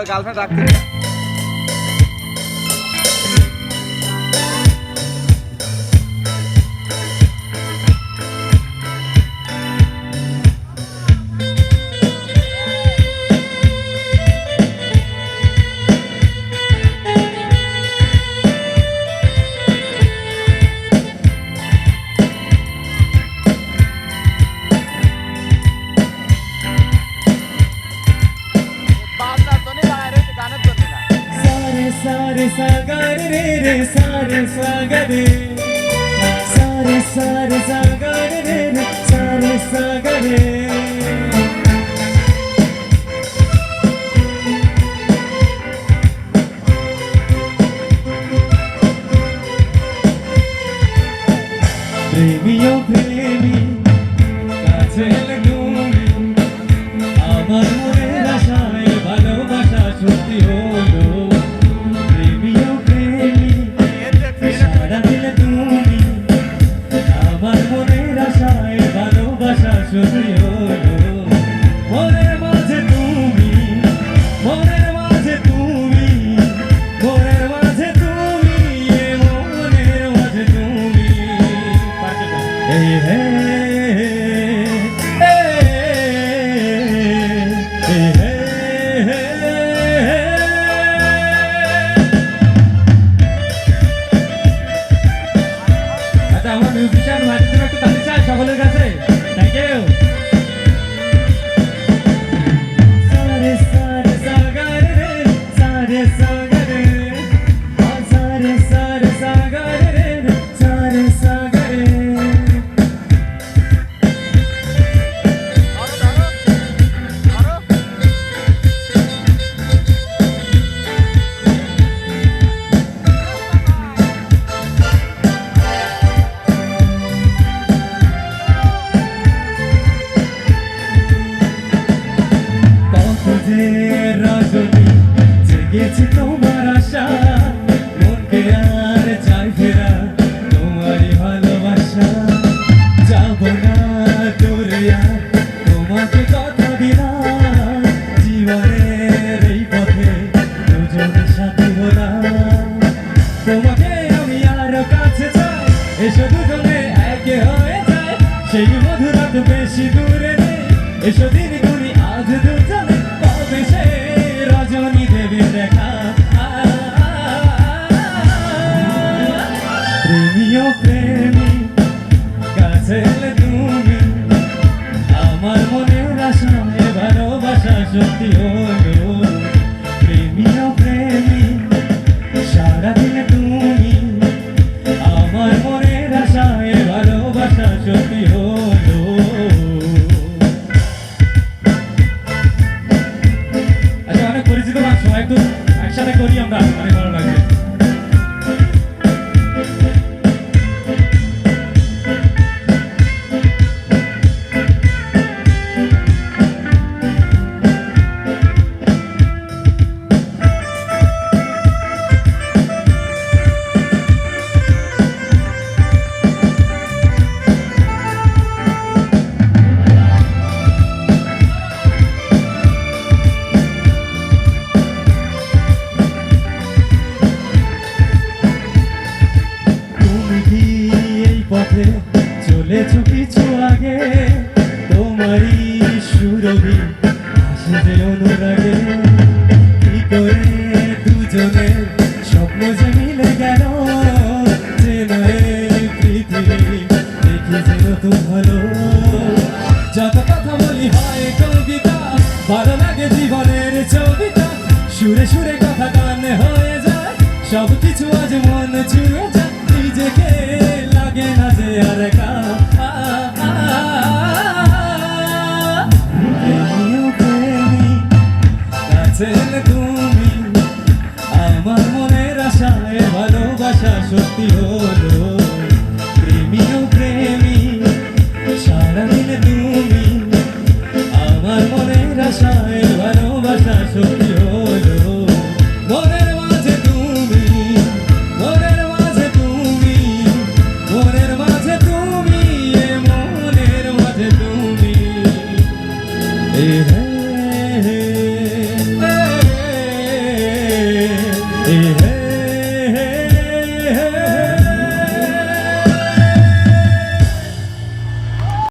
girlfriend রাখতে सारे सागर रे रे सारे सागर रे सारे सारे सागर रे रे सारे सागर रे प्रेमियों प्रेमी কাছে তুমি আমার মনের আশায় ভালোবাসা সত্যি হলো সকলের কাছে থ্যাংক ইউ সারে সারে সাগর রে সারে সাগর রে সারে সারে সাগর রে সারে সাগর রে রজনী জেগেছে তোমার আশা মনকে আর চাই ফেরা তোমারই ভালোবাসা যাব না দূরে আর তোমাকে কথা দিলাম জীবনের এই পথে দুজনের সাথী হলাম তোমাকে আমি আরো কাছে চাই এসো দুজনে একে হয়ে যায় সেই মধুরাত বেশি দূরে নেই এসো দিন গুনি আজ দুজনে রজনী দেবী দেখা প্রেমিও প্রেমী কাছে তুমি আমার মনের আশায় ভালোবাসা সত্যি হলো প্রেমিও প্রেমী সারাদিন তুমি আমার মনের আশায় ভালোবাসা সত্যি হলো পরিচিত মানুষ একটু একসাথে করি আমরা অনেক ভালো লাগবে চলেছো কিছু আগে তোমারই সুরভি আসে যে অনুরাগে কি করে দুজনের স্বপ্ন যে মিলে গেল যে নয় পৃথিবী দেখি যে নতুন হলো যত কথা বলি হয় কবিতা ভালো লাগে জীবনের ছবিটা সুরে সুরে কথা গান হয়ে যায় সব কিছু আজ মন ছুঁয়ে যায় নিজেকে লাগে না যে আর একা কাছে তুমি আমার মনের আশায় ভালোবাসা সত্যি হলো প্রেমিও প্রেমী সারাদিন তুমি আমার মনের আশায় ভালোবাসা সত্যি হলো মনের মাঝে তুমি মনের মাঝে তুমি মনের মাঝে তুমি মনের মাঝে তুমি এই হে